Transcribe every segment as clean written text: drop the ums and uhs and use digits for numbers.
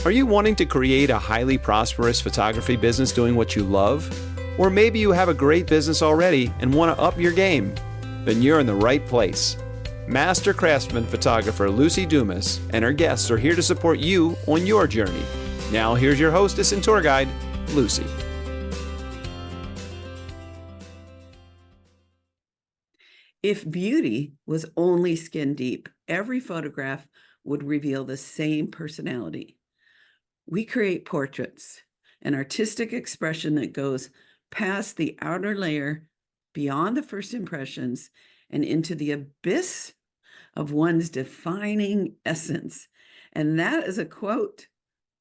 Are you wanting to create a highly prosperous photography business doing what you love? Or maybe you have a great business already and want to up your game? Then you're in the right place. Master craftsman photographer Lucy Dumas and her guests are here to support you on your journey. Now here's your hostess and tour guide, Lucy. If beauty was only skin deep, every photograph would reveal the same personality. We create portraits, an artistic expression that goes past the outer layer, beyond the first impressions, and into the abyss of one's defining essence. And that is a quote,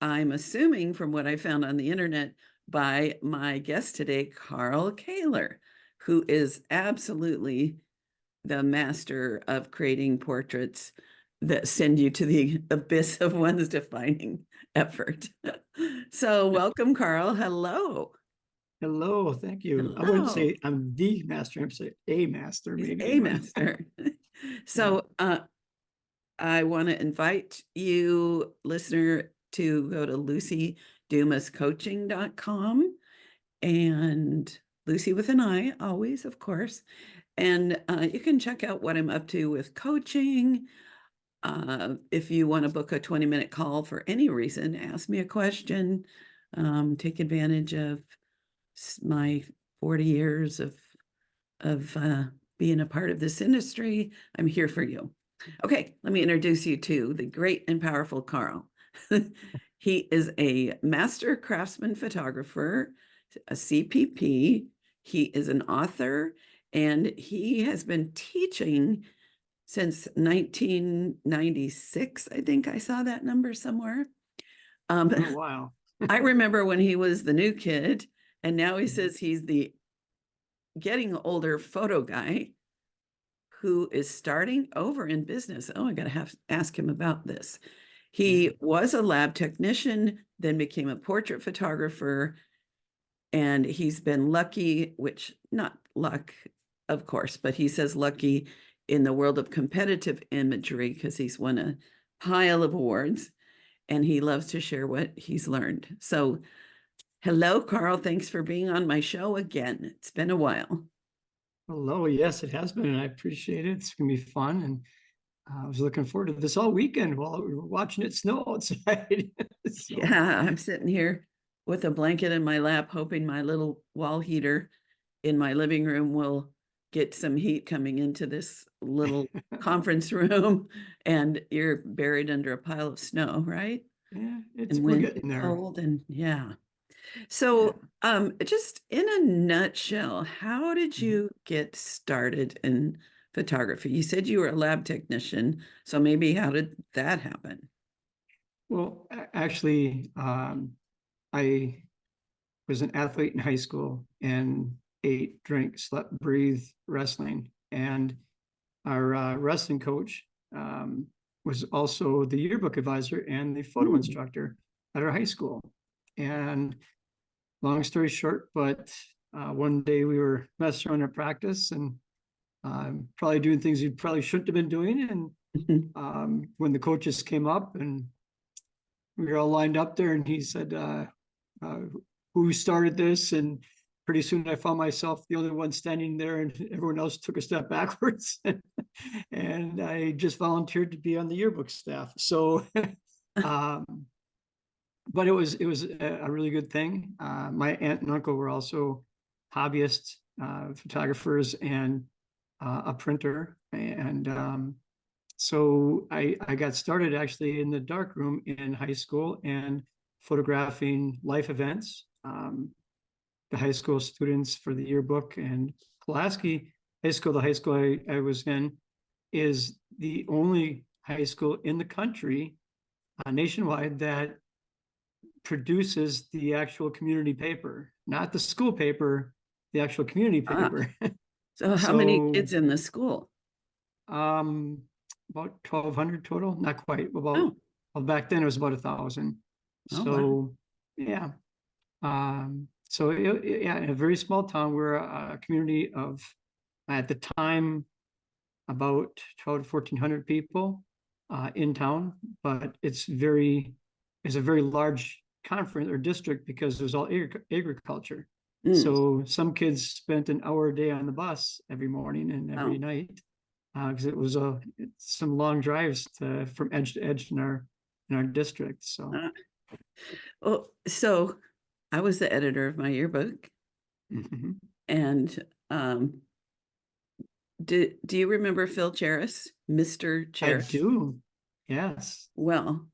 I'm assuming from what I found on the internet, by my guest today, Carl Caylor, who is absolutely the master of creating portraits that send you to the abyss of one's defining effort. So welcome, Carl. Hello. Hello, thank you. Hello. I wouldn't say I'm the master, I'm say a master, maybe. A master. So I want to invite you, listener, to go to lucydumascoaching.com, and Lucy with an I, always, of course. And you can check out what I'm up to with coaching. If you want to book a 20-minute call for any reason, ask me a question, take advantage of my 40 years of being a part of this industry. I'm here for you. Okay, let me introduce you to the great and powerful Carl. He is a master craftsman photographer, a CPP. He is an author, and he has been teaching since 1996. I think I saw that number somewhere. Oh, wow. I remember when he was the new kid, and now he says he's the getting older photo guy who is starting over in business. Oh, I got to have to ask him about this. He was a lab technician, then became a portrait photographer, and he's been lucky, which not luck, of course, but he says lucky in the world of competitive imagery because he's won a pile of awards and he loves to share what he's learned. So hello, Carl. Thanks for being on my show again. It's been a while. Hello, yes, it has been, and I appreciate it. It's gonna be fun, and I was looking forward to this all weekend while we were watching it snow outside. So, yeah, I'm sitting here with a blanket in my lap, hoping my little wall heater in my living room will get some heat coming into this little conference room, and you're buried under a pile of snow, right? yeah, We're getting there. Cold and So just in a nutshell, how did you get started in photography? You said you were a lab technician, so maybe how did that happen? Well, actually, I was an athlete in high school and ate, drank, slept, breathed wrestling. And our wrestling coach was also the yearbook advisor and the photo instructor at our high school. And long story short, but one day we were messing around at practice and probably doing things you probably shouldn't have been doing. And when the coaches came up and we were all lined up there, and he said, who started this? And pretty soon I found myself the only one standing there, and everyone else took a step backwards. And I just volunteered to be on the yearbook staff. So, but it was a really good thing. My aunt and uncle were also hobbyists, photographers, and a printer. And so I got started actually in the darkroom in high school and photographing life events. The high school students for the yearbook, and Pulaski High School, the high school I was in, is the only high school in the country nationwide that produces the actual community paper, not the school paper, the actual community paper. So how many kids in the school? About 1,200 total, not quite. Well, back then it was about 1,000. So, yeah. So yeah, in a very small town, we're a community of, at the time, about 1,200 to 1,400 people in town, but it's very is a very large conference or district because it was all agriculture. Mm. So some kids spent an hour a day on the bus every morning and every Oh. night because it was some long drives from edge to edge in our district. So Well, so I was the editor of my yearbook, mhm. and do you remember Phil Cheris, Mr. I Cheris? do. Yes. Well,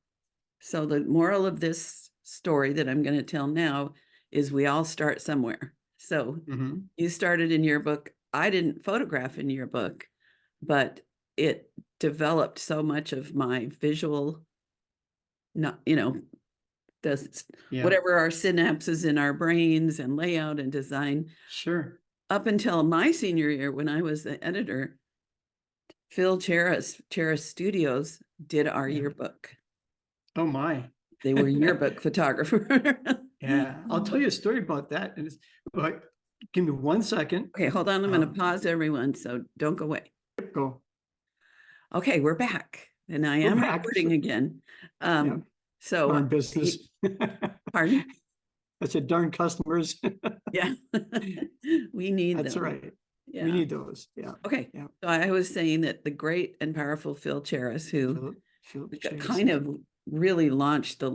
so the moral of this story that I'm going to tell now is we all start somewhere. So Mhm. you started in yearbook. I didn't photograph in yearbook, but it developed so much of my visual, not, the Yeah. whatever our synapses in our brains and layout and design. Sure. Up until my senior year, when I was the editor, Phil Cheris Studios did our Yeah. yearbook. Oh my. They were yearbook photographer. Yeah. I'll tell you a story about that. But give me 1 second. Okay, hold on. I'm going to pause everyone, so don't go away. Go. Okay, we're back, and I We're am back. recording again. Yeah. So, Darn business. pardon? I said, darn customers. Yeah, we need That's them. right. Yeah. We need those. Yeah. Okay. Yeah. So I was saying that the great and powerful Phil Cheris, who kind of really launched the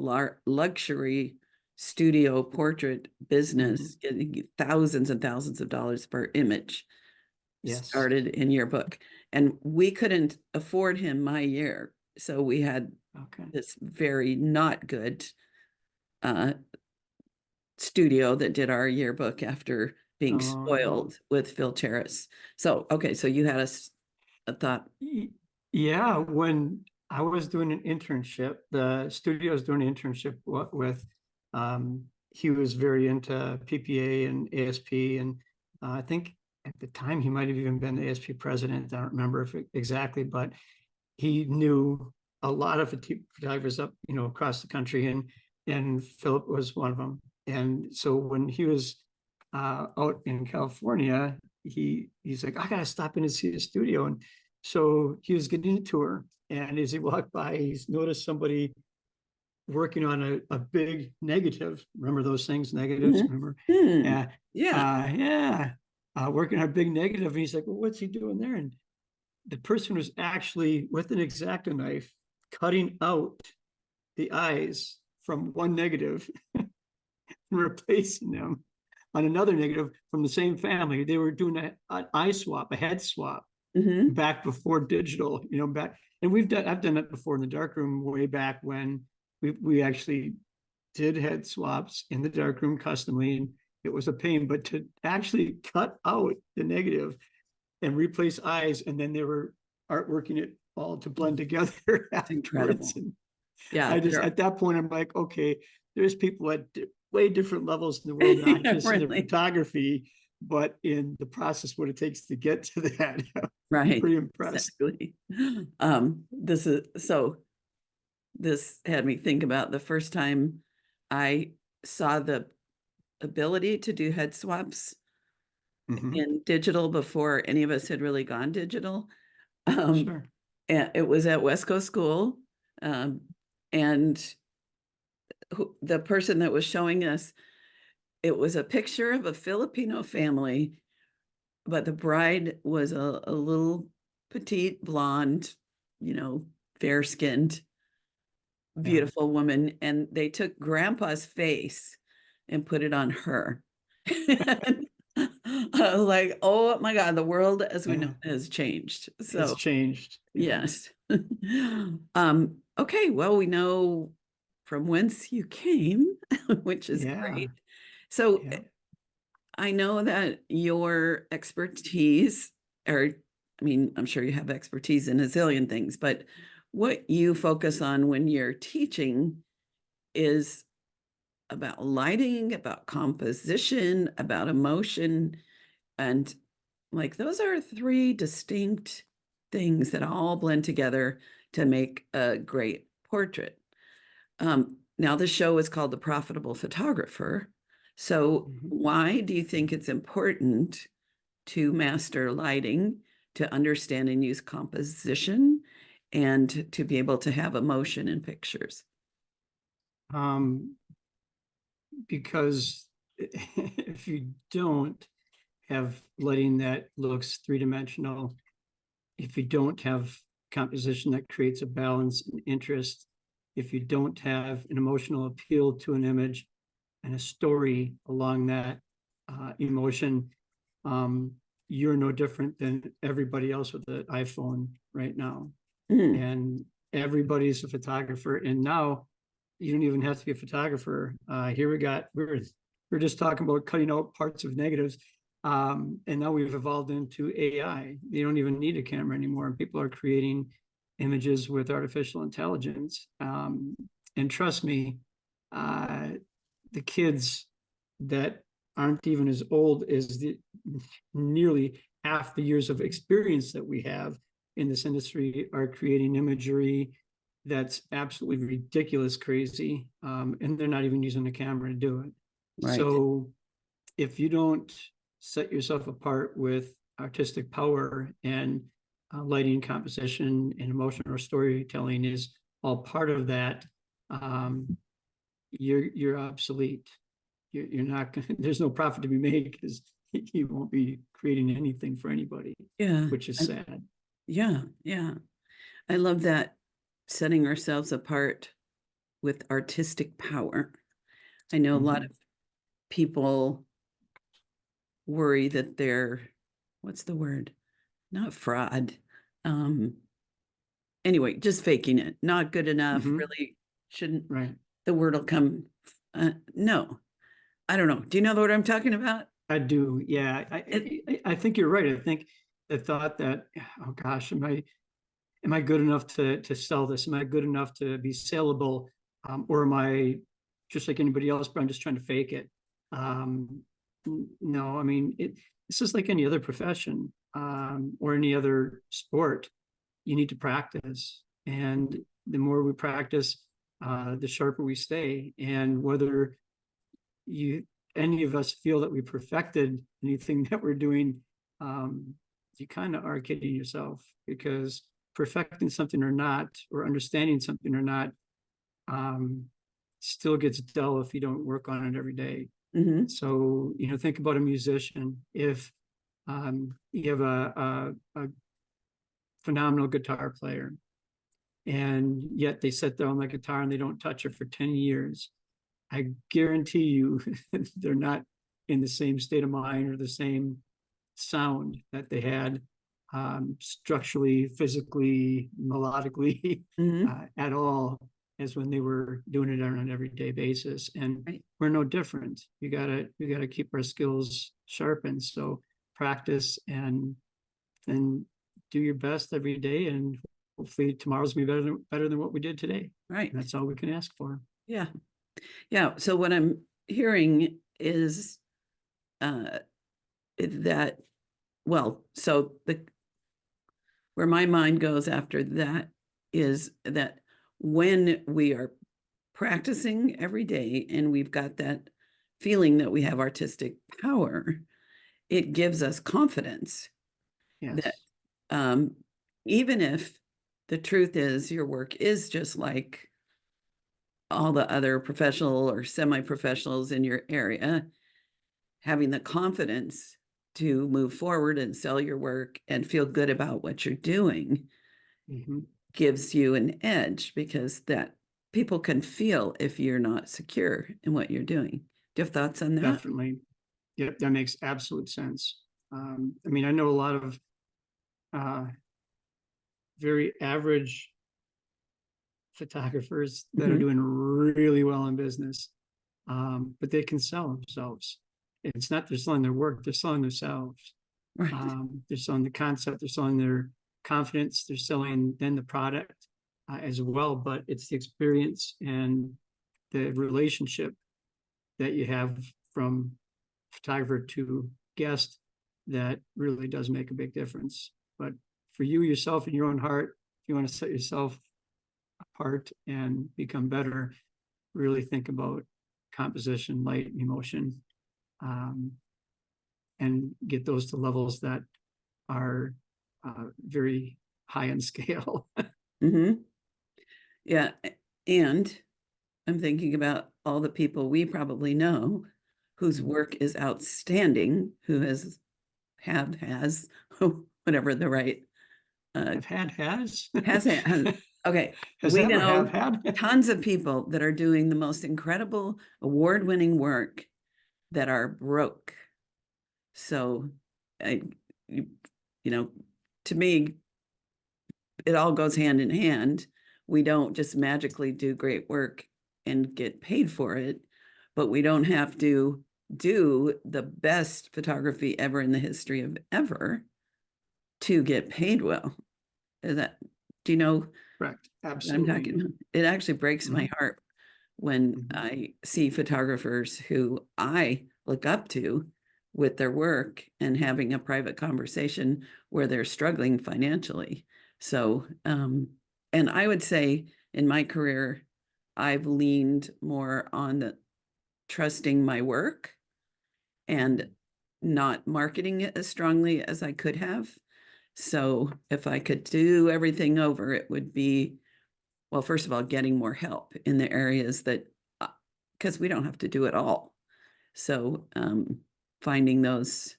luxury studio portrait business, getting thousands and thousands of dollars per image, started in yearbook. And we couldn't afford him my year. So we had this very not good studio that did our yearbook after being spoiled with Phil Cheris. So, okay, so you had a thought. Yeah, when I was doing an internship, the studio was doing an internship with, he was very into PPA and ASP. And I think at the time he might have even been the ASP president. I don't remember if exactly, but he knew a lot of photographers up, across the country. And Philip was one of them. And so when he was out in California, he's like, I gotta stop in and see the studio. And so he was getting a tour, and as he walked by, he's noticed somebody working on a big negative. Remember those things, negatives? Remember? Yeah. Working on a big negative. And he's like, well, what's he doing there? And the person was actually with an X-Acto knife cutting out the eyes from one negative and replacing them on another negative from the same family. They were doing an eye swap, a head swap, back before digital, back. And I've done that before in the darkroom way back when we actually did head swaps in the darkroom customly, and it was a pain. But to actually cut out the negative and replace eyes, and then they were artworking it all to blend together. That's incredible. And yeah, at that point, I'm like, okay, there's people at way different levels in the world, not just in the photography, but in the process, what it takes to get to that. Right. Pretty impressed. Exactly. This had me think about the first time I saw the ability to do head swaps in digital before any of us had really gone digital. Sure. And it was at West Coast School. And the person that was showing us, it was a picture of a Filipino family, but the bride was a little petite blonde, fair-skinned, beautiful woman. And they took grandpa's face and put it on her. I was like, oh my God, the world as we know has changed. So it's changed. Yes. Okay, well, we know from whence you came, which is great. So I know that your expertise, I'm sure you have expertise in a zillion things, but what you focus on when you're teaching is about lighting, about composition, about emotion. And those are three distinct things that all blend together to make a great portrait. Now the show is called The Profitable Photographer. So why do you think it's important to master lighting, to understand and use composition, and to be able to have emotion in pictures? Because if you don't have lighting that looks three-dimensional, if you don't have composition that creates a balance and interest, if you don't have an emotional appeal to an image and a story along that emotion, you're no different than everybody else with the iPhone right now. Mm. And everybody's a photographer. And now you don't even have to be a photographer. Here we're just talking about cutting out parts of negatives. And now we've evolved into AI. You don't even need a camera anymore. And people are creating images with artificial intelligence. And trust me, the kids that aren't even as old as the nearly half the years of experience that we have in this industry are creating imagery that's absolutely ridiculous crazy. And they're not even using a camera to do it. Right. So if you don't set yourself apart with artistic power, and lighting, composition, and emotional or storytelling is all part of that, you're obsolete. You're not gonna, there's no profit to be made because you won't be creating anything for anybody, Yeah. which is sad. Yeah. Yeah. I love that, setting ourselves apart with artistic power. I know a lot of people worry that they're, what's the word? Not fraud. Anyway, just faking it. Not good enough. Really shouldn't. Right. The word will come. No, I don't know. Do you know what I'm talking about? I do. Yeah. I think you're right. I think the thought that, oh gosh, am I good enough to sell this? Am I good enough to be saleable? Or am I just like anybody else, but I'm just trying to fake it? No, I mean, this is like any other profession, or any other sport. You need to practice. And the more we practice, the sharper we stay. And whether any of us feel that we perfected anything that we're doing, you kind of are kidding yourself, because perfecting something or not, or understanding something or not, still gets dull if you don't work on it every day. So, think about a musician. If you have a phenomenal guitar player, and yet they sit there on the guitar and they don't touch it for 10 years, I guarantee you they're not in the same state of mind or the same sound that they had, structurally, physically, melodically, at all, as when they were doing it on an everyday basis. And we're no different. We gotta keep our skills sharpened. So practice and do your best every day, and hopefully tomorrow's gonna be better than what we did today. Right. And that's all we can ask for. Yeah. Yeah. So what I'm hearing is that, well, so where my mind goes after that is that when we are practicing every day and we've got that feeling that we have artistic power, it gives us confidence. Yes. That even if the truth is your work is just like all the other professional or semi-professionals in your area, having the confidence to move forward and sell your work and feel good about what you're doing gives you an edge, because that people can feel if you're not secure in what you're doing. Do you have thoughts on that? Definitely. Yep, that makes absolute sense. I mean, I know a lot of very average photographers that are doing really well in business, but they can sell themselves. It's not they're selling their work, they're selling themselves. Right. They're selling the concept, they're selling their confidence, they're selling then the product as well, but it's the experience and the relationship that you have from photographer to guest that really does make a big difference. But for you yourself in your own heart, if you want to set yourself apart and become better, really think about composition, light, emotion, and get those to levels that are very high in scale. Yeah. And I'm thinking about all the people we probably know whose work is outstanding, who has whatever the right I've has. has okay. Has We ever have know had? tons of people that are doing the most incredible award-winning work that are broke. So I you, you know, to me, it all goes hand in hand. We don't just magically do great work and get paid for it, but we don't have to do the best photography ever in the history of ever to get paid well. Is that, do you know Correct. what I'm Absolutely. talking about? It actually breaks my heart when Mhm. I see photographers who I look up to with their work and having a private conversation where they're struggling financially. So, and I would say in my career, I've leaned more on the trusting my work and not marketing it as strongly as I could have. So if I could do everything over, it would be, well, first of all, getting more help in the areas that, because we don't have to do it all. So finding those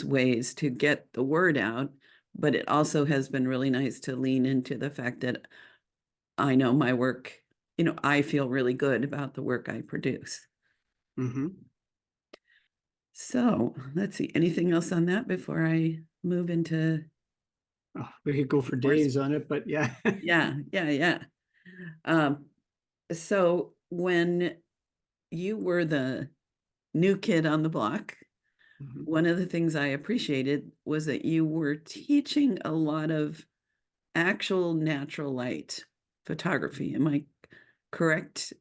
ways to get the word out, but it also has been really nice to lean into the fact that I know my work, I feel really good about the work I produce. Mm-hmm. So let's see, anything else on that before I move into Oh, we could go for more? days on it, but yeah. Yeah. Um, so when you were the new kid on the block, Mhm. one of the things I appreciated was that you were teaching a lot of actual natural light photography. Am I correct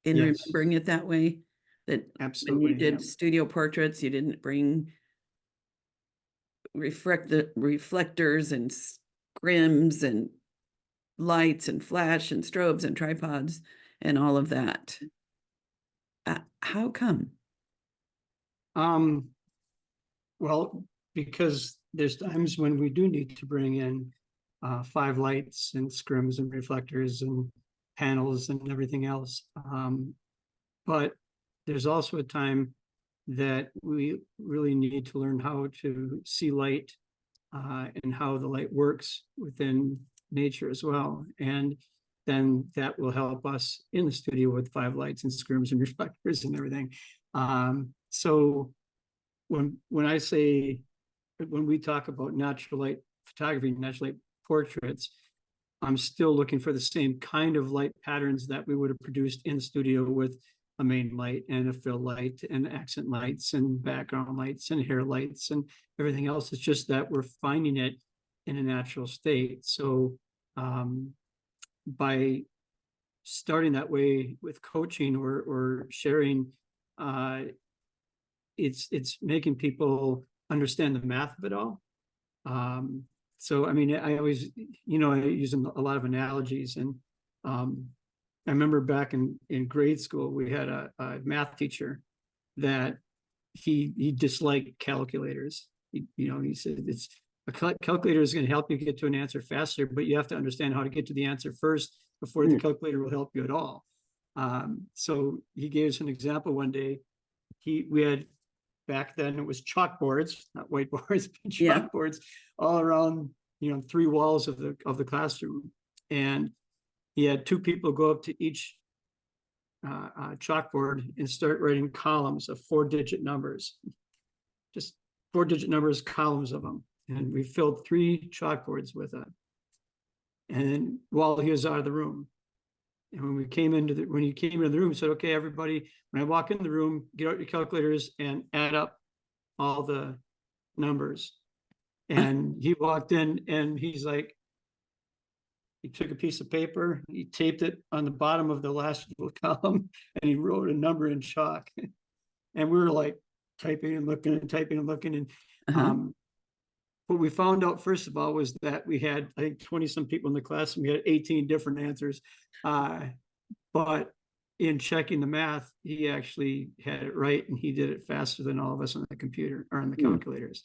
in Yes, remembering it that way? That when you absolutely. Yeah. did studio portraits, you didn't bring reflectors and scrims and lights and flash and strobes and tripods and all of that. How come? Um, well, because there's times when we do need to bring in 5 lights and scrims and reflectors and panels and everything else. But there's also a time that we really need to learn how to see light and how the light works within nature as well. And then that will help us in the studio with 5 lights and scrims and reflectors and everything. So when I say, when we talk about natural light photography, natural light portraits, I'm still looking for the same kind of light patterns that we would have produced in the studio with a main light and a fill light and accent lights and background lights and hair lights and everything else. It's just that we're finding it in a natural state. So by starting that way with coaching or sharing, it's making people understand the math of it all. So, I mean, I always, I use a lot of analogies. And I remember back in grade school, we had a math teacher that he disliked calculators. He said a calculator is going to help you get to an answer faster, but you have to understand how to get to the answer first before the calculator will help you at all. So he gave us an example one day. We had, back then it was chalkboards, not whiteboards, but Yeah. chalkboards all around, 3 walls of the classroom. And he had 2 people go up to each chalkboard and start writing columns of 4-digit numbers, just 4-digit numbers, columns of them. And we filled 3 chalkboards with it. And then while he was out of the room, and when he came into the room, he said, "Okay, everybody, when I walk in the room, get out your calculators and add up all the numbers." And he walked in and he's like, he took a piece of paper, he taped it on the bottom of the last little column, and he wrote a number in chalk. And we were like typing and looking and typing and looking. And what we found out, first of all, was that we had, I think, 20 some people in the class, and we had 18 different answers. But in checking the math, he actually had it right, and he did it faster than all of us on the computer or on the calculators.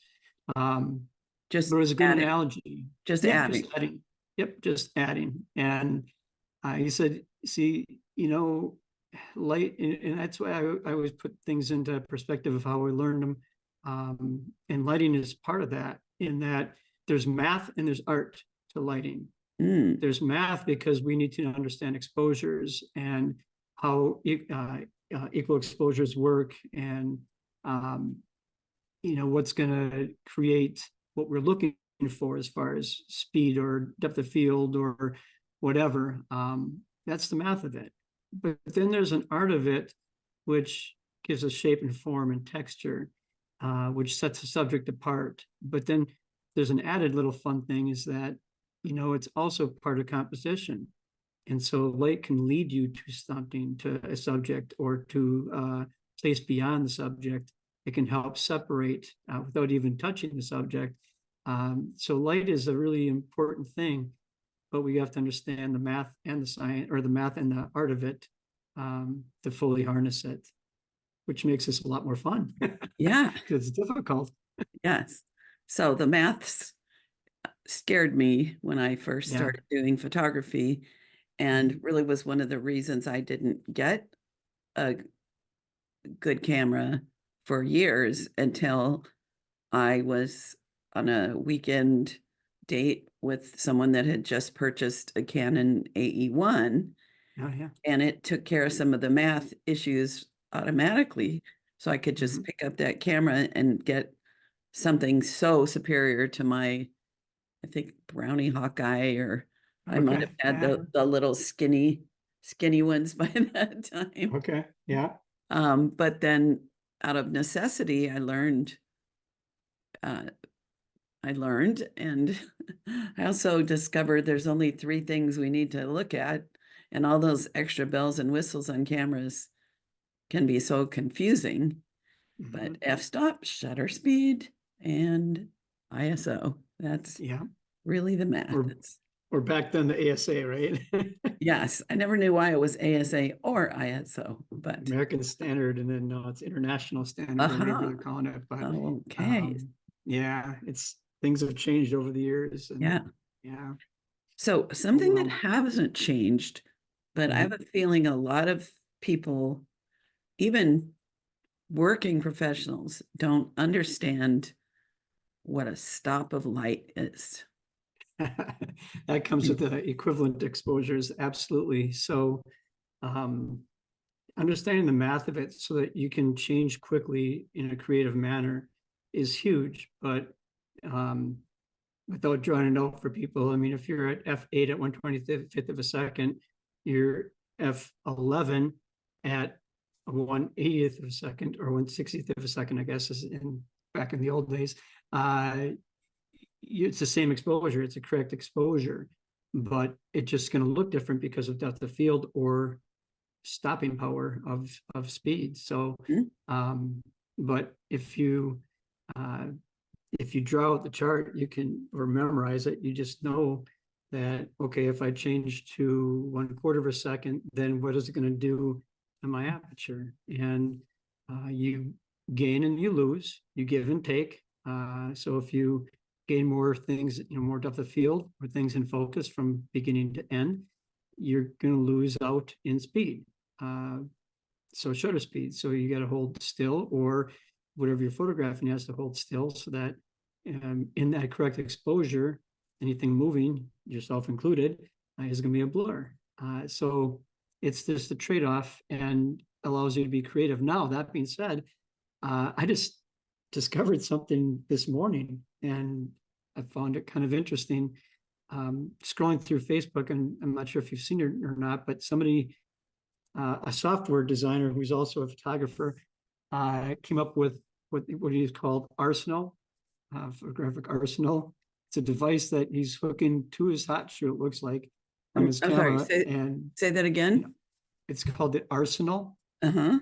Just But it was a good adding. analogy. Just Yeah, adding. just adding. Yep, just adding. And he said, "See, light, and that's why I always put things into perspective of how we learn them. And lighting is part of that, in that there's math and there's art to lighting. Mm. There's math because we need to understand exposures and how equal exposures work, and what's going to create what we're looking for as far as speed or depth of field or whatever. That's the math of it. But then there's an art of it, which gives us shape and form and texture, which sets the subject apart. But then there's an added little fun thing, is that, it's also part of composition. And so light can lead you to something, to a subject, or to a place beyond the subject. It can help separate without even touching the subject. So light is a really important thing, but we have to understand the math and the science, or the math and the art of it, to fully harness it, which makes this a lot more fun. Yeah. Because it's difficult. Yes. So the maths scared me when I first Yeah. started doing photography, and really was one of the reasons I didn't get a good camera for years, until I was on a weekend date with someone that had just purchased a Canon AE1, Oh, yeah. and it took care of some of the math issues automatically. So I could just pick up that camera and get something so superior to my, I think, Brownie Hawkeye, or I might have had the little skinny ones by that time. Okay. Yeah. But then out of necessity, I learned, and I also discovered there's only 3 things we need to look at, and all those extra bells and whistles on cameras can be so confusing. But f-stop, shutter speed, and ISO, that's really the math. Or back then the ASA, right? Yes, I never knew why it was ASA or ISO, but American Standard, and then no, it's International Standard, or whatever they're calling it. But okay. Yeah, things have changed over the years. And yeah. So something that hasn't changed, but I have a feeling a lot of people, even working professionals, don't understand what a stop of light is. That comes with the equivalent exposures, absolutely. So understanding the math of it so that you can change quickly in a creative manner is huge. But without drawing it out for people, I mean, if you're at f8 at 1/25th of a second, you're f11 at 1/80th of a second, or 1/60th of a second, I guess, is back in the old days. It's the same exposure, it's a correct exposure, but it's just going to look different because of depth of field or stopping power of speed. So but if you draw out the chart, you can, or memorize it, you just know that, okay, if I change to 1/4 of a second, then what is it going to do in my aperture? And you gain and you lose, you give and take. So if you gain more things, more depth of field, or things in focus from beginning to end, you're going to lose out in speed. So shutter speed. So you got to hold still, or whatever you're photographing has to hold still, so that in that correct exposure, anything moving, yourself included, is going to be a blur. So it's just a trade-off, and allows you to be creative. Now, that being said, I just discovered something this morning, and I found it kind of interesting. Scrolling through Facebook, and I'm not sure if you've seen it or not, but somebody, a software designer who's also a photographer, came up with what he's called Arsenal, photographic Arsenal. It's a device that he's hooking to his hot shoe, it looks like, from his camera. Sorry, say that again. It's called the Arsenal. Uh-huh.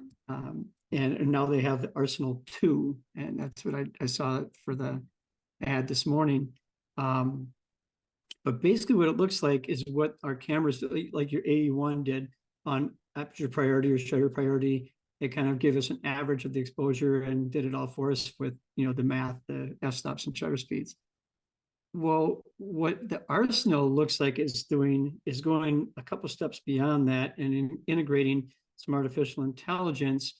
And now they have the Arsenal 2, and that's what I saw for the ad this morning. But basically what it looks like is what our cameras, like your AE1 did on aperture priority or shutter priority. It kind of gave us an average of the exposure and did it all for us with, the math, the f-stops and shutter speeds. Well, what the arsenal looks like is doing is going a couple steps beyond that and integrating some artificial intelligence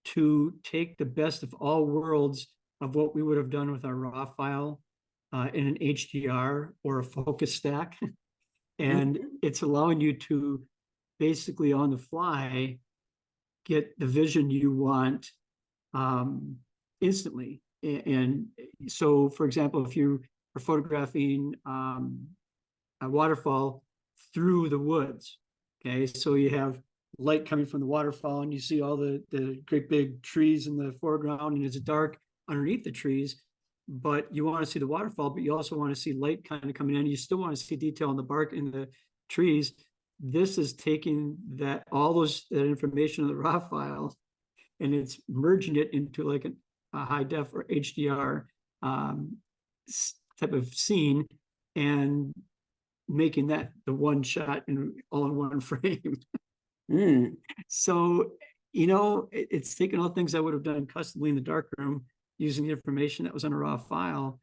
to take the best of all worlds of what we would have done with our raw file in an HDR or a focus stack. And Mhm. it's allowing you to basically on the fly get the vision you want instantly. And so, for example, if you are photographing a waterfall through the woods, okay, so you have light coming from the waterfall and you see all the great big trees in the foreground and it's dark underneath the trees, but you want to see the waterfall, but you also want to see light kind of coming in. You still want to see detail in the bark in the trees. This is taking that all that information in the raw file and it's merging it into like a high def or HDR um, type of scene and making that the one shot in all in one frame. Mm. So, it's taken all things I would have done customly in the darkroom using the information that was on a raw file.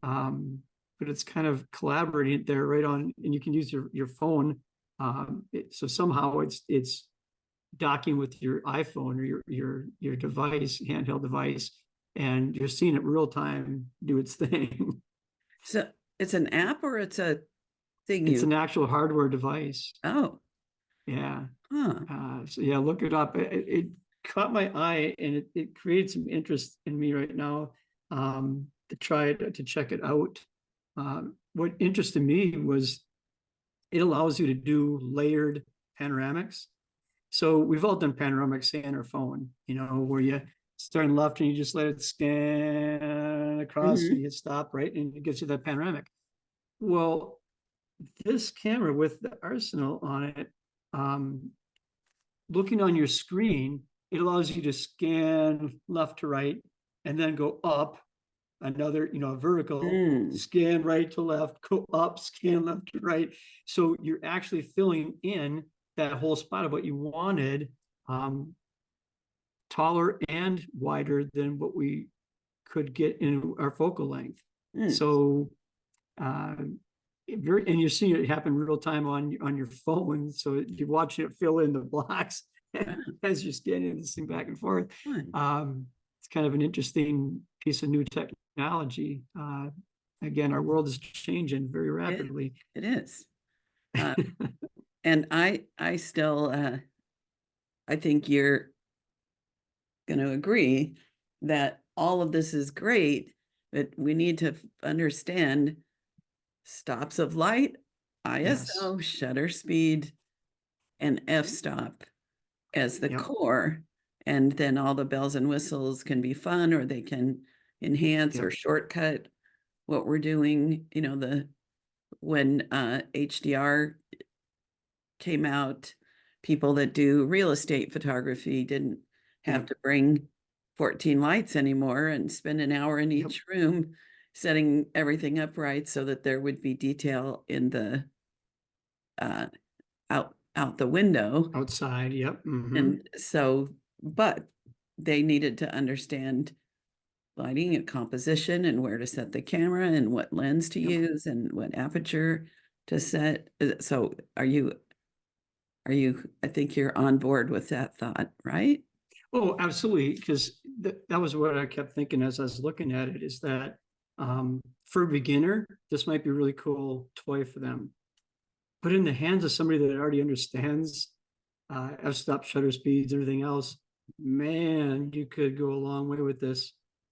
But it's kind of collaborating there right on, and you can use your phone. So somehow it's docking with your iPhone or your device, handheld device, and you're seeing it real time do its thing. So it's an app or it's a thing It's you, an actual hardware device. oh, Yeah. huh. So yeah, look it up. It caught my eye and it created some interest in me right now to try it, to check it out. What interested me was it allows you to do layered panoramics. So we've all done panoramics say on our phone, where you start in left and you just let it scan across and Mhm. you hit stop, right? And it gives you that panoramic. Well, this camera with the Arsenal on it, um, looking on your screen, it allows you to scan left to right and then go up another, vertical, Mm. scan right to left, go up, scan left to right. So you're actually filling in that whole spot of what you wanted, um, taller and wider than what we could get in our focal length. Mm. So uh, and you're seeing it happen real time on your phone. So you're watching it fill in the blocks Ah, as you're scanning this thing back and forth. fun. It's kind of an interesting piece of new technology. Again, our world is changing very It, rapidly. it is. Uh, and I still, I think you're going to agree that all of this is great, but we need to understand stops of light, Yes. ISO, shutter speed, and f-stop as the Yep. core. And then all the bells and whistles can be fun, or they can enhance or Yep. shortcut what we're doing. When HDR came out, people that do real estate photography didn't have Yep. to bring 14 lights anymore and spend an hour in Yep. each room setting everything up right so that there would be detail in the out the window. Outside. Yep. And so, but they needed to understand lighting and composition and where to set the camera and what lens to Yep. use and what aperture to set. So I think you're on board with that thought, right? Oh, absolutely. Because that was what I kept thinking as I was looking at it is that for a beginner, this might be a really cool toy for them. But in the hands of somebody that already understands f-stop, shutter speeds, everything else, man, you could go a long way with this.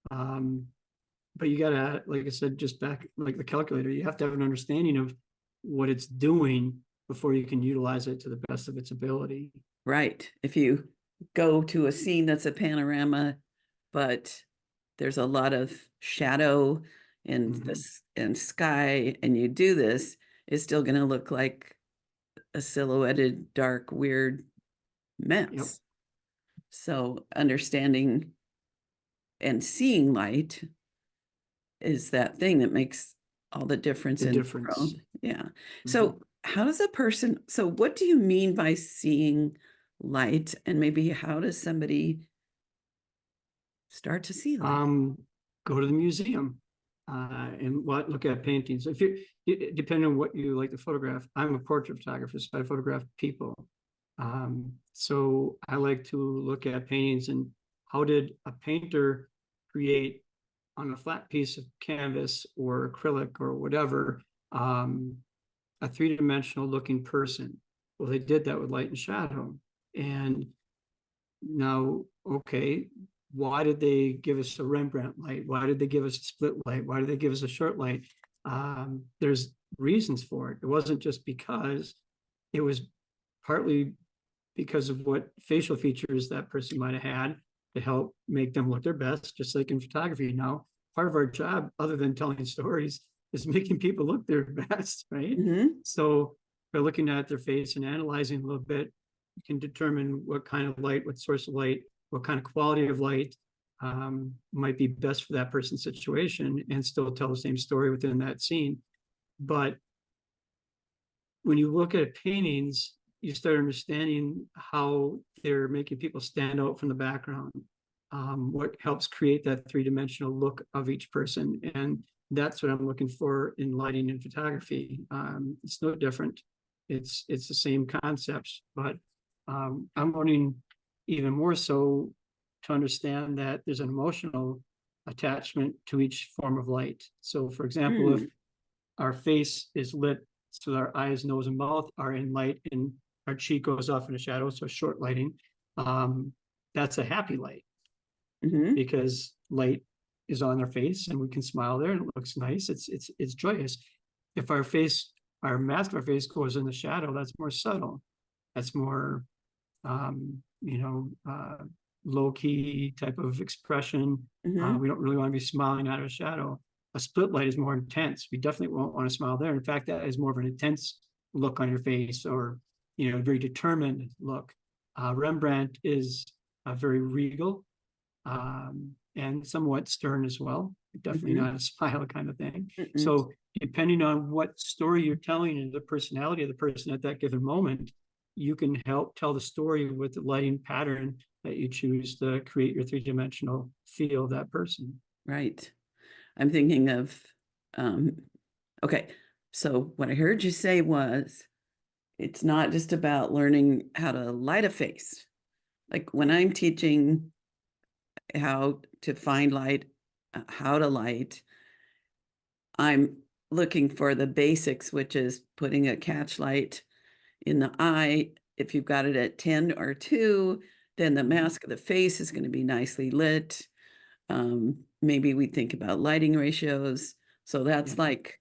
But you gotta, like I said, just back like the calculator, you have to have an understanding of what it's doing before you can utilize it to the best of its ability. Right. If you go to a scene that's a panorama, but there's a lot of shadow and Mhm. this and sky, and you do this, it's still going to look like a silhouetted, dark, weird Yep, mess. So understanding and seeing light is that thing that makes all the difference the in the difference. world. Yeah. Mhm. So how does a person, so what do you mean by seeing light? And maybe how does somebody start to see light? Um, Go to the museum. and look at paintings. If depending on what you like to photograph, I'm a portrait photographer, so I photograph people. So I like to look at paintings and how did a painter create on a flat piece of canvas or acrylic or whatever, a three-dimensional looking person. Well, they did that with light and shadow. And now, okay, why did they give us a Rembrandt light? Why did they give us a split light? Why did they give us a short light? There's reasons for it. It wasn't just because, it was partly because of what facial features that person might have had to help make them look their best, just like in photography. Now, part of our job, other than telling stories, is making people look their best, right? So by looking at their face and analyzing a little bit, you can determine what kind of light, what source of light, what kind of quality of light might be best for that person's situation and still tell the same story within that scene. But when you look at paintings, you start understanding how they're making people stand out from the background, what helps create that three-dimensional look of each person. And that's what I'm looking for in lighting and photography. It's no different. It's the same concepts, but I'm learning even more so to understand that there's an emotional attachment to each form of light. So for example, if our face is lit so our eyes, nose, and mouth are in light and our cheek goes off in a shadow, so short lighting, that's a happy light because light is on our face and we can smile there and it looks nice. It's joyous. If our face, our mask of our face goes in the shadow, that's more subtle. That's more, low key type of expression. We don't really want to be smiling out of a shadow. A split light is more intense. We definitely won't want to smile there. In fact, that is more of an intense look on your face, or a very determined look. Rembrandt is very regal and somewhat stern as well. Definitely not a smile kind of thing. So depending on what story you're telling and the personality of the person at that given moment, you can help tell the story with the lighting pattern that you choose to create your three-dimensional feel of that person. Right. I'm thinking of, okay, so what I heard you say was, it's not just about learning how to light a face. Like when I'm teaching how to find light, how to light, I'm looking for the basics, which is putting a catch light in the eye. If you've got it at 10 or 2, then the mask of the face is going to be nicely lit. Maybe we think about lighting ratios. So that's like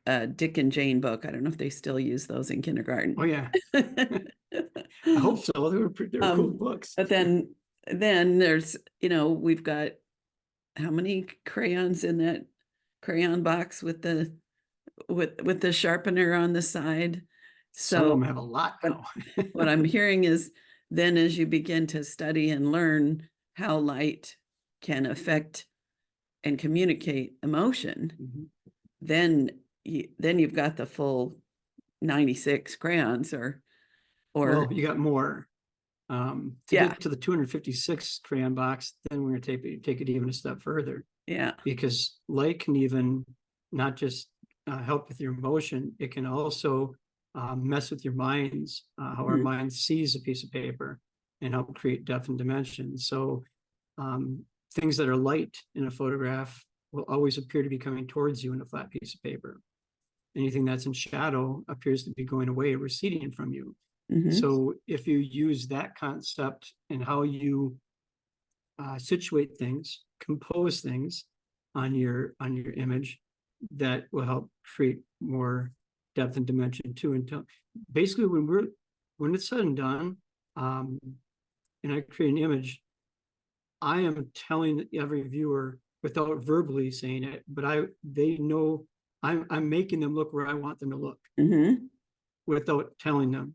a Dick and Jane book. I don't know if they still use those in kindergarten. Oh yeah. I hope so. They were cool books. But then there's, we've got how many crayons in that crayon box with the sharpener on the side. Some of them have a lot now. What I'm hearing is then as you begin to study and learn how light can affect and communicate emotion, then you've got the full 96 crayons or well, you got more. To get to the 256 crayon box, then we're going to take it even a step further. Yeah. Because light can even not just help with your emotion, it can also mess with your minds, how our mind sees a piece of paper, and help create depth and dimension. So things that are light in a photograph will always appear to be coming towards you in a flat piece of paper. Anything that's in shadow appears to be going away or receding from you. So if you use that concept in how you situate things, compose things on your image, that will help create more depth and dimension too. Until basically when it's said and done, and I create an image, I am telling every viewer without verbally saying it, but they know I'm making them look where I want them to look without telling them.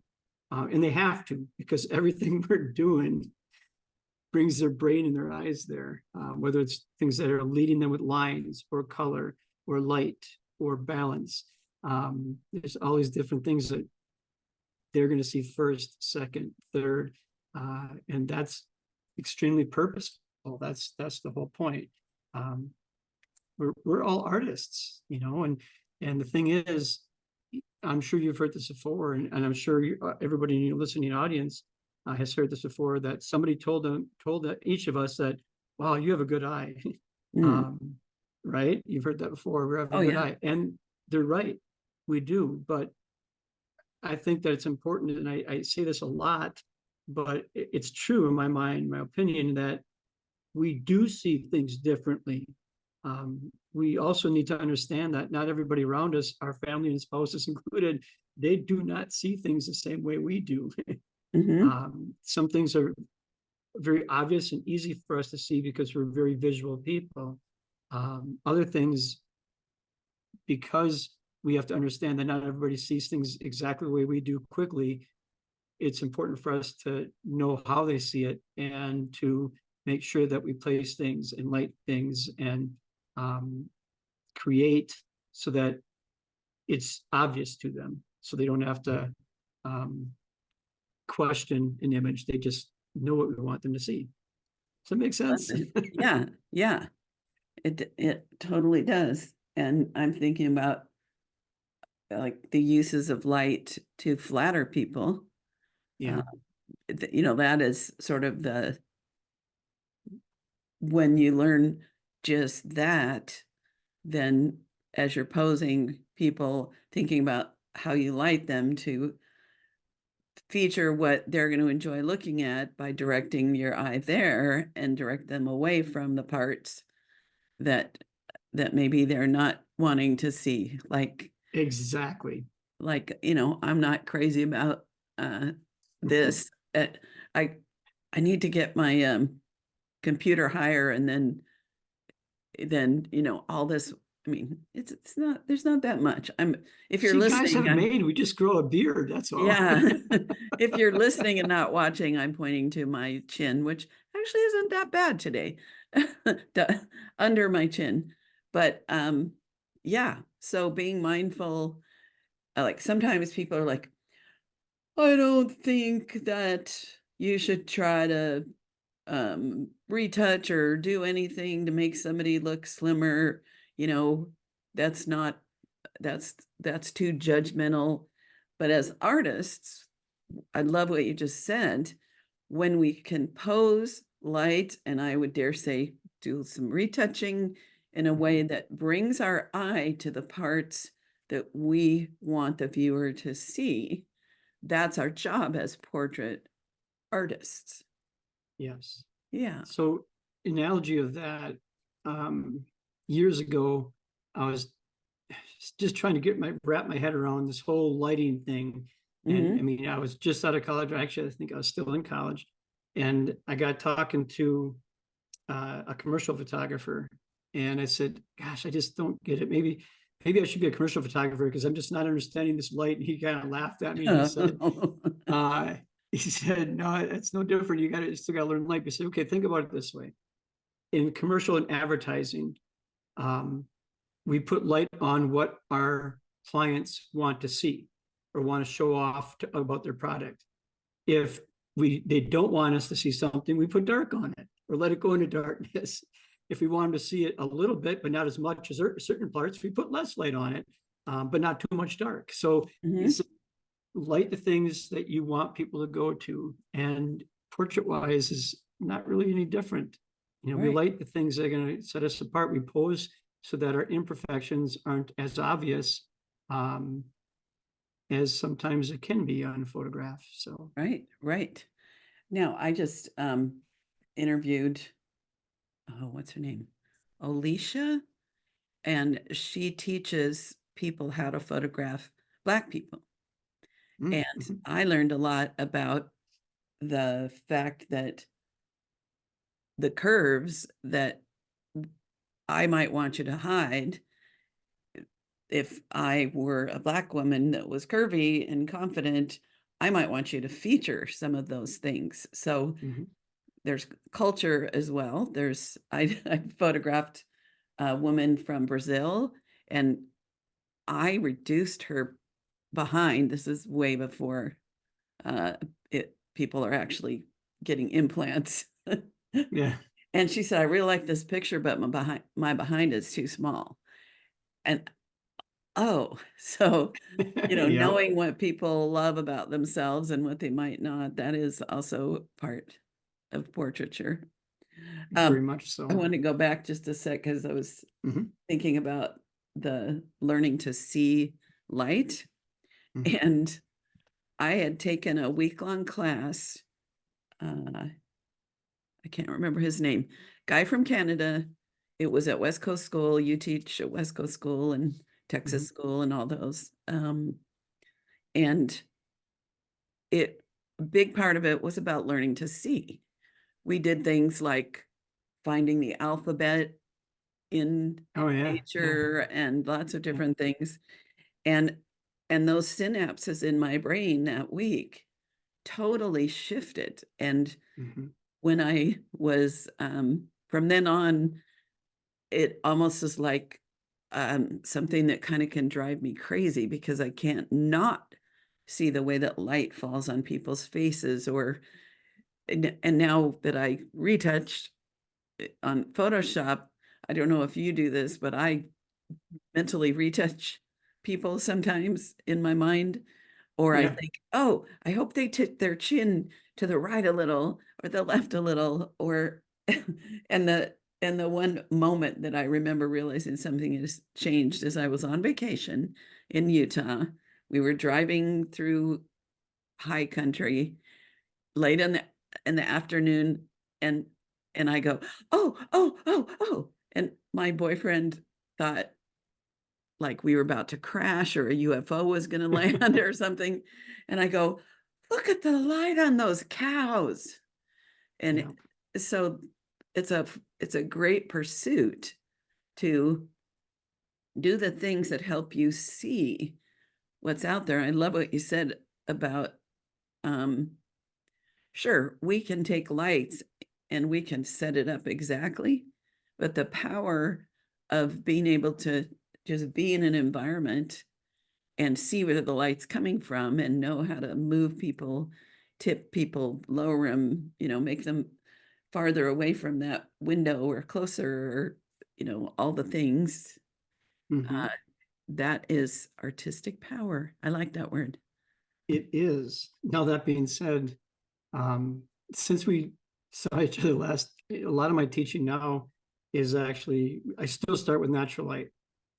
And they have to, because everything we're doing brings their brain and their eyes there, whether it's things that are leading them with lines or color or light or balance. There's all these different things that they're going to see first, second, third, and that's extremely purposeful. That's the whole point. we're all artists, you know, and the thing is, I'm sure you've heard this before, and I'm sure everybody in your listening audience has heard this before, that somebody told each of us that, wow, you have a good eye. Mm. Right? You've heard that before. We have a Oh, good yeah. eye. And they're right. We do. But I think that it's important, and I say this a lot, but it's true in my mind, my opinion, that we do see things differently. We also need to understand that not everybody around us, our family and spouses included, they do not see things the same way we do. Hmm. Some things are very obvious and easy for us to see because we're very visual people. Other things, because we have to understand that not everybody sees things exactly the way we do quickly, it's important for us to know how they see it and to make sure that we place things and light things and create so that it's obvious to them, so they don't have to question an image. They just know what we want them to see. Does that make sense? Yeah, yeah, it totally does. And I'm thinking about like the uses of light to flatter people. Yeah. You know, that is sort of when you learn just that, then as you're posing, people thinking about how you light them to feature what they're going to enjoy looking at by directing your eye there and direct them away from the parts that maybe they're not wanting to see. Exactly. You know, I'm not crazy about this. I I need to get my computer higher, and then you know, all this. I mean, it's not, there's not that much. If you're See, guys listening, have made, we just grow a beard. That's all. yeah. If you're listening and not watching, I'm pointing to my chin, which actually isn't that bad today, under my chin. But yeah, so being mindful, like sometimes people are like, I don't think that you should try to retouch or do anything to make somebody look slimmer. You know, that's not, that's too judgmental. But as artists, I love what you just said. When we can pose light, and I would dare say do some retouching in a way that brings our eye to the parts that we want the viewer to see, that's our job as portrait artists. Yes. Yeah. So, analogy of that, years ago, I was just trying to wrap my head around this whole lighting thing. And I Mm-hmm. mean, I was just out of college. Actually, I think I was still in college. And I got talking to a commercial photographer. And I said, gosh, I just don't get it. Maybe I should be a commercial photographer because I'm just not understanding this light. And he kind of laughed at me and he said, no, it's no different. You still got to learn light. He said, okay, think about it this way. In commercial and advertising, we put light on what our clients want to see or want to show off about their product. If they don't want us to see something, we put dark on it or let it go into darkness. If we want them to see it a little bit, but not as much as certain parts, we put less light on it, but not too much dark. So Mm-hmm. light the things that you want people to go to. And portrait wise is not really any different. You know, we Right. light the things that are going to set us apart. We pose so that our imperfections aren't as obvious as sometimes it can be on a photograph. So Right. Now, I just interviewed, what's her name? Alicia, and she teaches people how to photograph Black people. And I learned a lot about the fact that the curves that I might want you to hide, if I were a Black woman that was curvy and confident, I might want you to feature some of those things. So there's culture as well. I photographed a woman from Brazil, and I reduced her behind. This is way before people are actually getting implants. yeah. And she said, I really like this picture, but my behind is too small. And oh, so, Yep, knowing what people love about themselves and what they might not, that is also part of portraiture. very Um, much I so. want to go back just a sec because I was Mhm, thinking about the learning to see light. mhm, And I had taken a week-long class. I can't remember his name, guy from Canada. It was at West Coast School. You teach at West Coast School and mhm, Texas School and all those. And a big part of it was about learning to see. We did things like finding the alphabet in oh yeah, yeah, nature and lots of yeah. different things. And those synapses in my brain that week totally shifted. And Mhm, when I was from then on, it almost is like something that kind of can drive me crazy because I can't not see the way that light falls on people's faces. Or and now that I retouched on Photoshop, I don't know if you do this, but I mentally retouch people sometimes in my mind. Or I yeah, think, oh, I hope they tip their chin to the right a little or the left a little. Or and the one moment that I remember realizing something has changed is I was on vacation in Utah. We were driving through high country late in the afternoon, and I go, oh, oh, oh, oh. And my boyfriend thought like we were about to crash or a UFO was going to land or something. And I go, look at the light on those cows. And yeah. so it's a great pursuit to do the things that help you see what's out there. I love what you said about um sure, we can take lights and we can set it up exactly, but the power of being able to just be in an environment and see where the light's coming from and know how to move people, tip people, lower them, make them farther away from that window or closer, or, all the things. Uh, Mhm. that is artistic power. I like that word. It is. Now, that being said, um, since we saw each other last, a lot of my teaching now is actually, I still start with natural light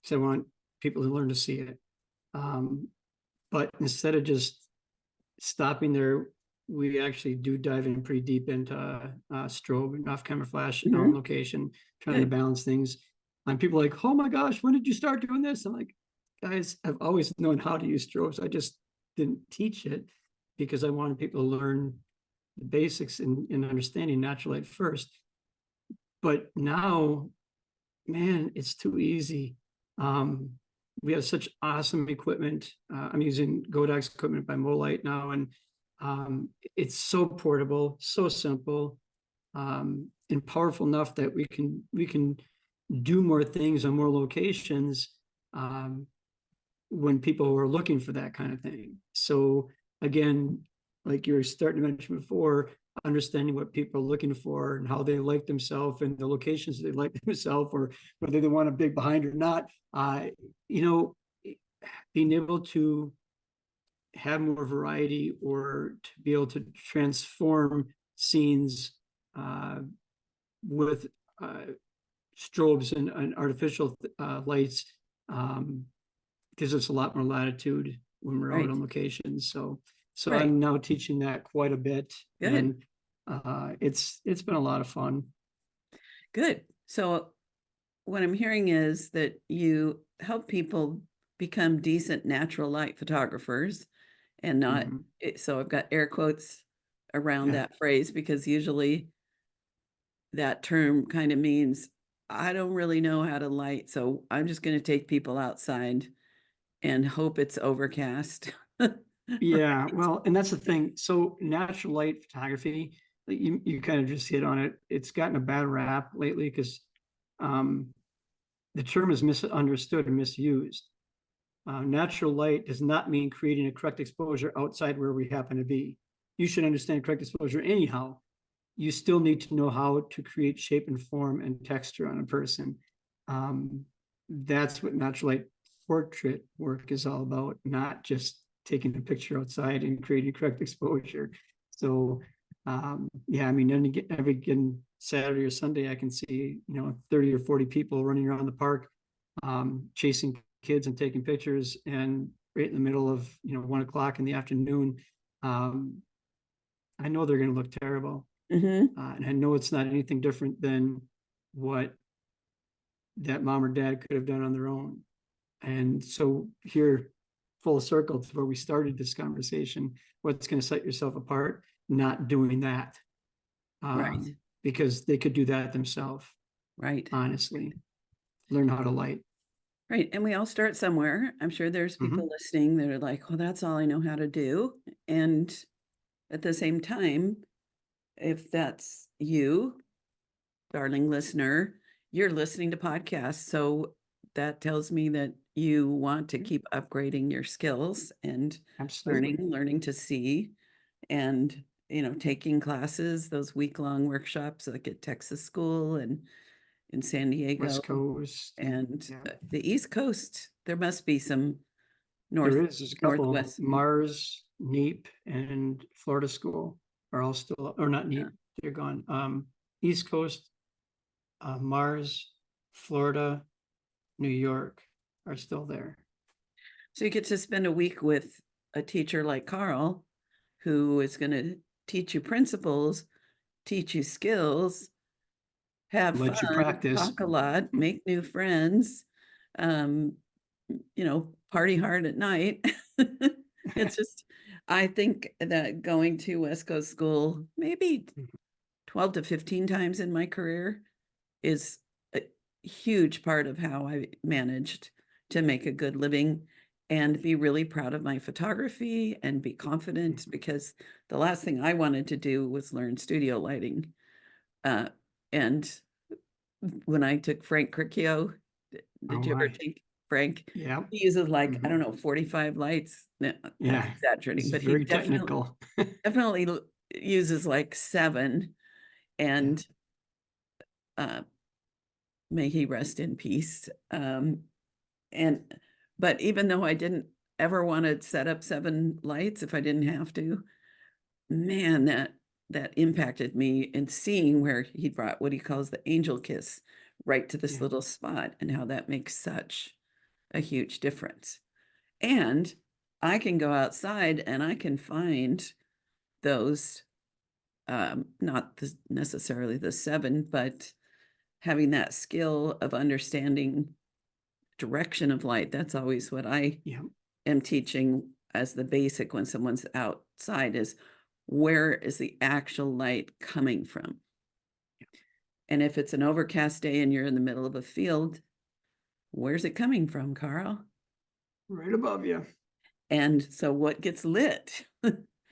because I want people to learn to see it. Um, but instead of just stopping there, we actually do dive in pretty deep into strobe and off camera flash on Mhm. location, trying to Good. balance things. And people are like, oh my gosh, when did you start doing this? I'm like, guys, I've always known how to use strobes. I just didn't teach it because I wanted people to learn the basics in understanding natural light first. But now, man, it's too easy. Um, we have such awesome equipment. I'm using Godak's equipment by Molite now, and it's so portable, so simple, and powerful enough that we can do more things on more locations um, when people are looking for that kind of thing. So again, like you were starting to mention before, understanding what people are looking for and how they like themselves and the locations they like themselves, or whether they want a big behind or not. You know, being able to have more variety or to be able to transform scenes uh, with uh, strobes and artificial lights um, gives us a lot more latitude when we're out Right. on locations. So Right. I'm now teaching that quite a bit, Good. and it's been a lot of fun. Good. So what I'm hearing is that you help people become decent natural light photographers and not, Mhm. so I've got air quotes around Yeah, that phrase because usually that term kind of means I don't really know how to light, so I'm just going to take people outside and hope it's overcast. yeah. Well, and that's the thing. So natural light photography, you kind of just hit on it. It's gotten a bad rap lately because um, the term is misunderstood and misused. Natural light does not mean creating a correct exposure outside where we happen to be. You should understand correct exposure anyhow. you still need to know how to create shape and form and texture on a person. That's what natural light portrait work is all about, not just taking a picture outside and creating correct exposure. So yeah, I mean, every given Saturday or Sunday, I can see, 30 or 40 people running around the park, chasing kids and taking pictures. And right in the middle of, 1 o'clock in the afternoon, I know they're going to look terrible. Mm-hmm. And I know it's not anything different than what that mom or dad could have done on their own. And so here, full circle to where we started this conversation, what's going to set yourself apart? Not doing that. Right. Because they could do that themselves. Right. Honestly, learn how to light. Right. And we all start somewhere. I'm sure there's people listening that are like, well, that's all I know how to do. And at the same time, if that's you, darling listener, you're listening to podcasts. So that tells me that you want to keep upgrading your skills and Absolutely. learning to see, and, taking classes, those week-long workshops like at Texas School and in San Diego. West Coast. And Yeah. the East Coast. There must be some There's a couple. Northwest. Mars, NEEP, and Florida School are all still, or not NEEP, they're gone. East Coast, Mars, Florida, New York are still there. So you get to spend a week with a teacher like Carl, who is going to teach you principles, teach you skills, have Let you fun, practice. talk a lot, make new friends, party hard at night. It's just, I think that going to West Coast School maybe 12 to 15 times in my career is a huge part of how I managed to make a good living and be really proud of my photography and be confident, because the last thing I wanted to do was learn studio lighting. And when I took Frank Cricchio, did you ever take Frank? Yeah. He uses like, I don't know, 45 lights. No, Yeah. that's exaggerating, It's but very he technical. definitely uses like 7. And may he rest in peace. But even though I didn't ever want to set up 7 lights if I didn't have to, man, that impacted me in seeing where he brought what he calls the angel kiss right to this little spot, and how that makes such a huge difference. And I can go outside and I can find those, not necessarily the 7, but having that skill of understanding direction of light. That's always what I am teaching as the basic when someone's outside, is where is the actual light coming from? And if it's an overcast day and you're in the middle of a field, where's it coming from, Carl? Right above you. And so what gets lit?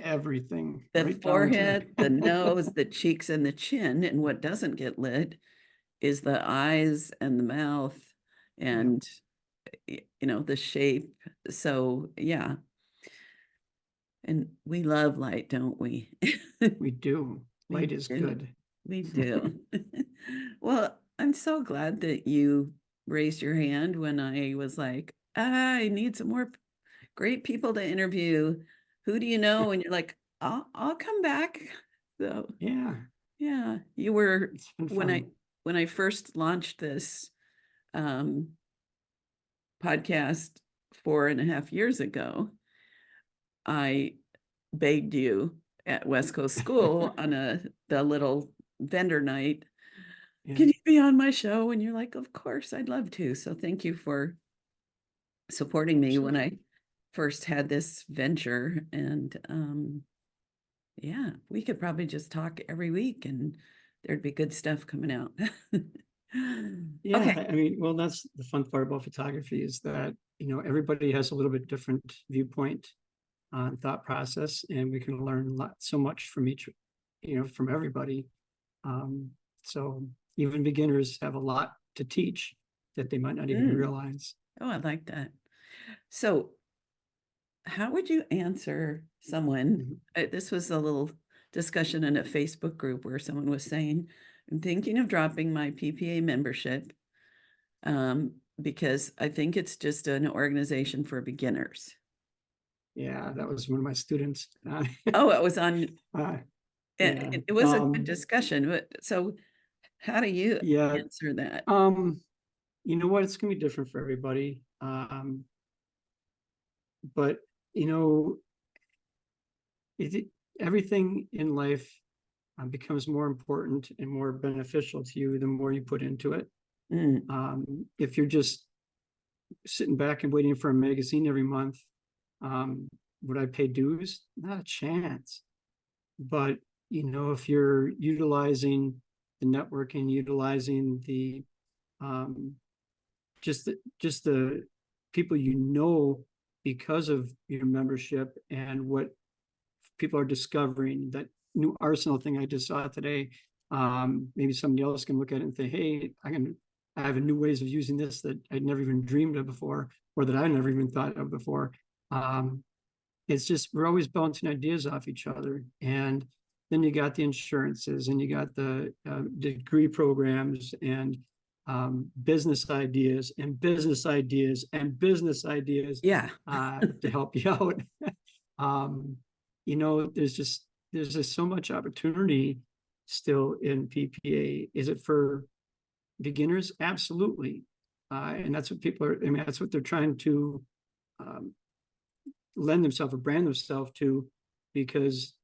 Everything. The right forehead, the nose, the cheeks, and the chin. And what doesn't get lit is the eyes and the mouth and, the shape. So, yeah. And we love light, don't we? We do. Light is good. We do. Well, I'm so glad that you raised your hand when I was like, I need some more great people to interview. Who do you know? And you're like, I'll come back. So yeah, you were, when I first launched this podcast 4.5 years ago, I begged you at West Coast School on the little vendor night, can you be on my show? And you're like, of course, I'd love to. So thank you for supporting me when I first had this venture. And yeah, we could probably just talk every week and there'd be good stuff coming out. Yeah, okay. I mean, well, that's the fun part about photography, is that, everybody has a little bit different viewpoint on thought process, and we can learn so much from each, from everybody. So even beginners have a lot to teach that they might not even realize. Oh, I like that. So how would you answer someone, this was a little discussion in a Facebook group where someone was saying, I'm thinking of dropping my PPA membership because I think it's just an organization for beginners. Yeah, that was one of my students. Oh, it was on, Yeah. it was a good discussion. But so how do you Yeah. answer that? You know what? It's gonna be different for everybody. But you know, everything in life becomes more important and more beneficial to you the more you put into it. If you're just sitting back and waiting for a magazine every month, would I pay dues? Not a chance. But you know, if you're utilizing the networking, utilizing the just the people you know because of your membership and what people are discovering, that new arsenal thing I just saw today, maybe somebody else can look at it and say, hey, I have a new ways of using this that I'd never even dreamed of before, or that I never even thought of before. It's just, we're always bouncing ideas off each other. And then you got the insurances, and you got the degree programs, and business ideas and business ideas and business ideas Yeah. to help you out. You know, there's just so much opportunity still in PPA. Is it for beginners? Absolutely. And that's what people are, I mean, that's what they're trying to lend themselves or brand themselves to, because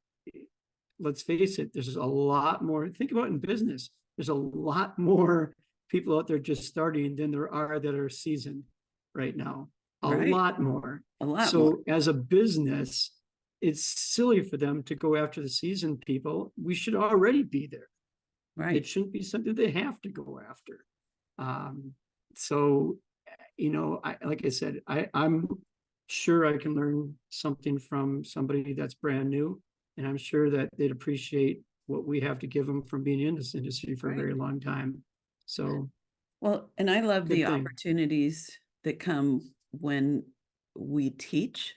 let's face it, there's a lot more. Think about it in business. There's a lot more people out there just starting than there are that are seasoned right now. A lot more. A lot so more. As a business, it's silly for them to go after the seasoned people. We should already be there. Right. It shouldn't be something they have to go after. So, you know, like I said, I'm sure I can learn something from somebody that's brand new, and I'm sure that they'd appreciate what we have to give them from being in this industry for a very long time. So, well, and I love the opportunities that come when we teach.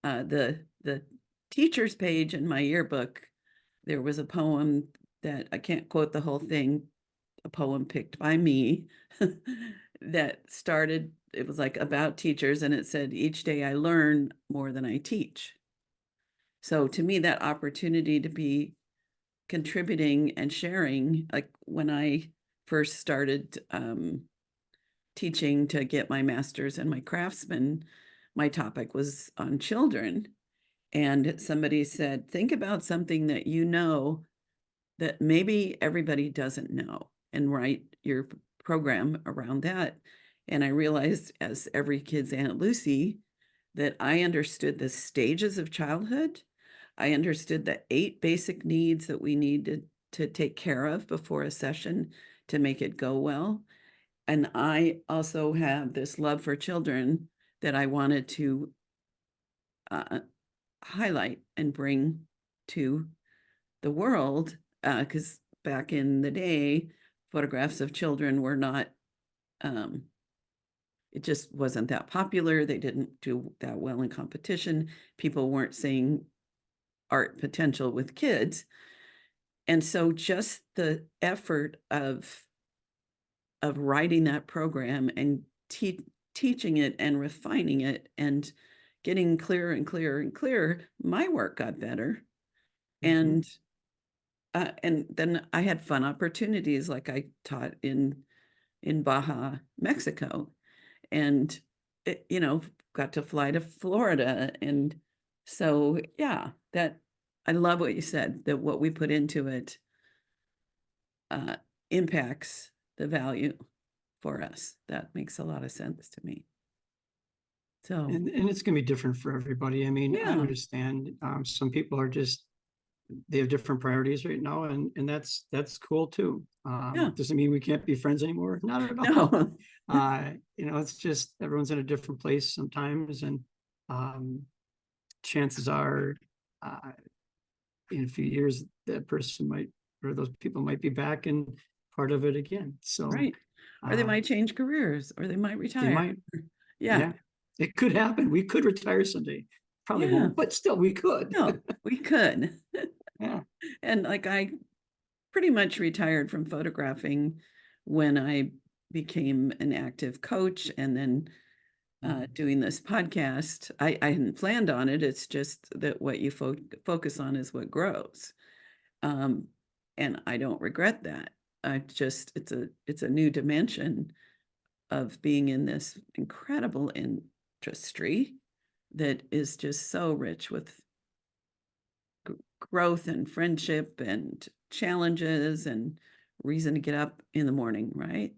The teacher's page in my yearbook, there was a poem that I can't quote the whole thing, a poem picked by me that started, it was like about teachers, and it said, each day I learn more than I teach. So to me, that opportunity to be contributing and sharing, like when I first started teaching to get my master's and my craftsman, my topic was on children. And somebody said, think about something that you know that maybe everybody doesn't know, and write your program around that. And I realized, as every kid's Aunt Lucy, that I understood the stages of childhood. I understood the 8 basic needs that we needed to take care of before a session to make it go well. And I also have this love for children that I wanted to highlight and bring to the world, because back in the day, photographs of children were not, it just wasn't that popular. They didn't do that well in competition. People weren't seeing art potential with kids. And so just the effort of writing that program and teaching it and refining it and getting clearer and clearer and clearer, my work got better. And then I had fun opportunities, like I taught in Baja, Mexico, and you know, got to fly to Florida. And so, yeah, that I love what you said, that what we put into it impacts the value for us. That makes a lot of sense to me. So, and it's going to be different for everybody. I mean, I understand some people are just, they have different priorities right now, and that's cool too. Doesn't mean we can't be friends anymore. Not at all. No. You know, it's just everyone's in a different place sometimes, and chances are, in a few years, that person might, or those people might be back in part of it again. So, or they might change careers, or they might retire. They might. Yeah. It could happen. We could retire someday. Probably Yeah. won't, but still we could. No, we could. Yeah. And like I pretty much retired from photographing when I became an active coach and then doing this podcast. I hadn't planned on it. It's just that what you focus on is what grows. Um, and I don't regret that. I just it's a new dimension of being in this incredible industry that is just so rich with growth and friendship and challenges and reason to get up in the morning, right?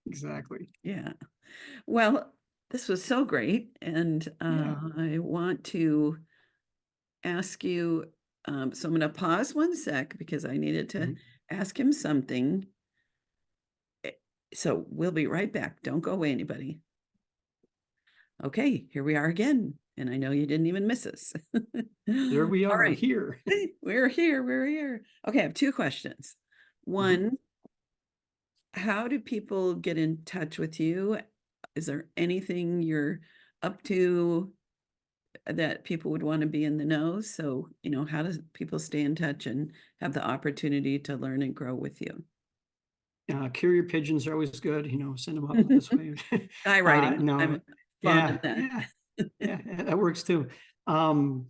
Exactly. Yeah. Well, this was so great. And Yeah. I want to ask you, so I'm going to pause one sec because I needed to Mhm. ask him something. Eh, So we'll be right back. Don't go away, anybody. Okay, here we are again. And I know you didn't even miss us. There we All are right. here. We're here. We're here. Okay, I have two questions. One, how do people get in touch with you? Is there anything you're up to that people would want to be in the know? So, how does people stay in touch and have the opportunity to learn and grow with you? Carrier pigeons are always good, send them up this way. Skywriting. No, I'm fond yeah, of that. yeah, that works too. My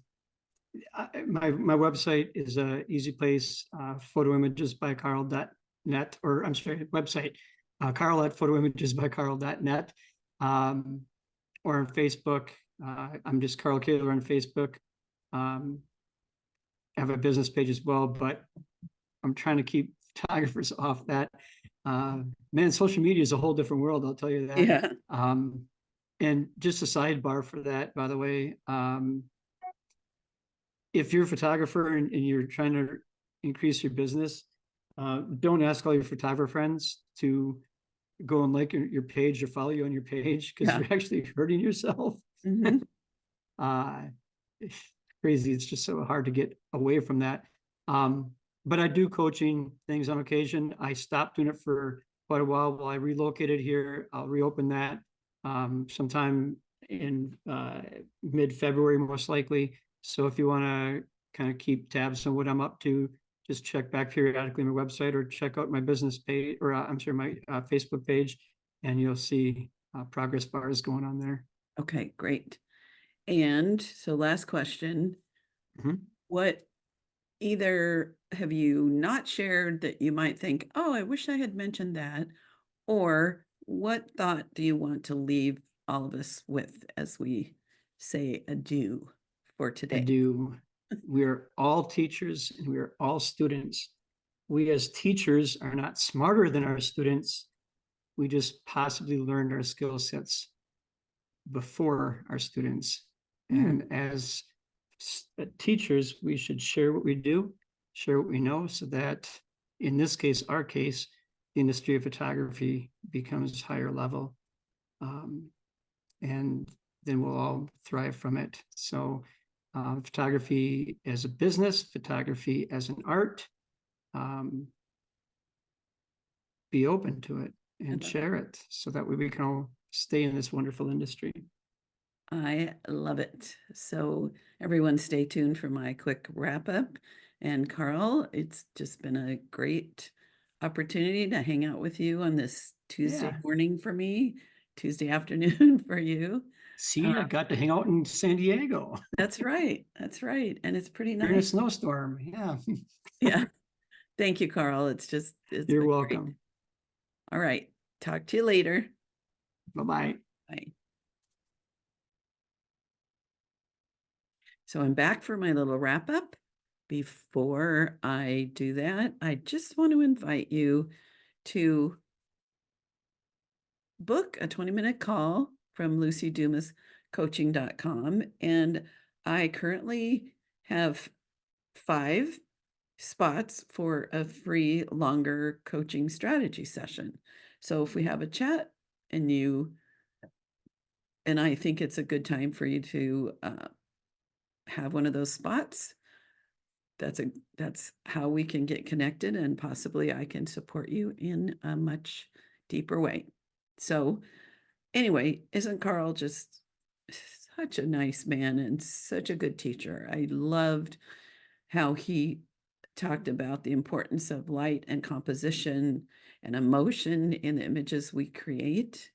website is a easy place, photoimagesbycarl.net, or I'm sorry, website, carl@photoimagesbycarl.net, or on Facebook. I'm just Carl Caylor on Facebook. I have a business page as well, but I'm trying to keep photographers off that. Man, social media is a whole different world, I'll tell you that. Yeah. And just a sidebar for that, by the way, if you're a photographer and you're trying to increase your business, don't ask all your photographer friends to go and like your page or follow you on your page, because Yeah. you're actually hurting yourself. Mhm. It's crazy. It's just so hard to get away from that. But I do coaching things on occasion. I stopped doing it for quite a while I relocated here. I'll reopen that sometime in mid-February, most likely. So if you want to kind of keep tabs on what I'm up to, just check back periodically on my website or check out my business page, or I'm sorry, my Facebook page, and you'll see progress bars going on there. Okay, great. And so last question, Mhm. what either have you not shared that you might think, oh, I wish I had mentioned that, or what thought do you want to leave all of us with as we say adieu for I today? do. We are all teachers and we are all students. We as teachers are not smarter than our students. We just possibly learned our skill sets before our students. And as teachers, we should share what we do, share what we know, so that in this case, our case, the industry of photography becomes higher level. And then we'll all thrive from it. So photography as a business, photography as an art, be open to it and share it, so that way we can all stay in this wonderful industry. I love it. So everyone stay tuned for my quick wrap up. And Carl, it's just been a great opportunity to hang out with you on this Tuesday Yeah. morning for me, Tuesday afternoon for you. See, I got to hang out in San Diego. That's right. That's right. And it's pretty During a nice. snowstorm. Yeah. Yeah. Thank you, Carl. It's You're been welcome. great. All right. Talk to you later. Bye-bye. Bye. So I'm back for my little wrap up. Before I do that, I just want to invite you to book a 20-minute call from lucydumascoaching.com. And I currently have 5 spots for a free longer coaching strategy session. So if we have a chat and I think it's a good time for you to have one of those spots, that's how we can get connected, and possibly I can support you in a much deeper way. So anyway, isn't Carl just such a nice man and such a good teacher. I loved how he talked about the importance of light and composition and emotion in the images we create,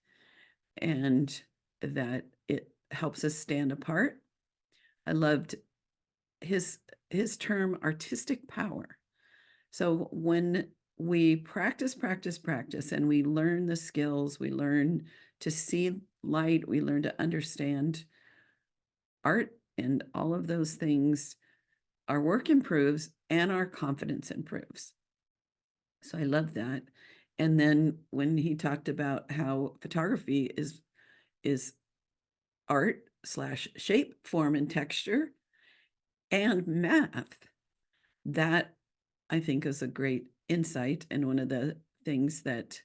and that it helps us stand apart. I loved his term artistic power. So when we practice, and we learn the skills, we learn to see light, we learn to understand art and all of those things, our work improves and our confidence improves. So I love that. And then when he talked about how photography is art / shape, form, and texture and math, that I think is a great insight, and one of the things that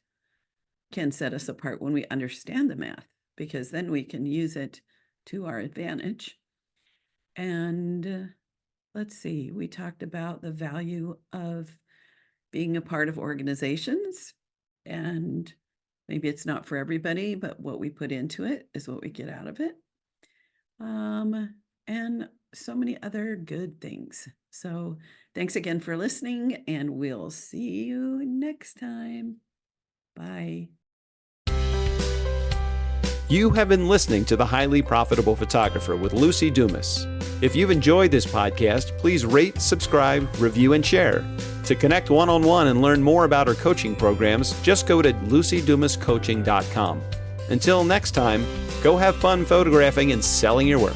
can set us apart when we understand the math, because then we can use it to our advantage. And let's see, we talked about the value of being a part of organizations, and maybe it's not for everybody, but what we put into it is what we get out of it. And so many other good things. So thanks again for listening, and we'll see you next time. Bye. You have been listening to The Highly Profitable Photographer with Lucy Dumas. If you've enjoyed this podcast, please rate, subscribe, review, and share. To connect one-on-one and learn more about our coaching programs, just go to lucydumascoaching.com. Until next time, go have fun photographing and selling your work.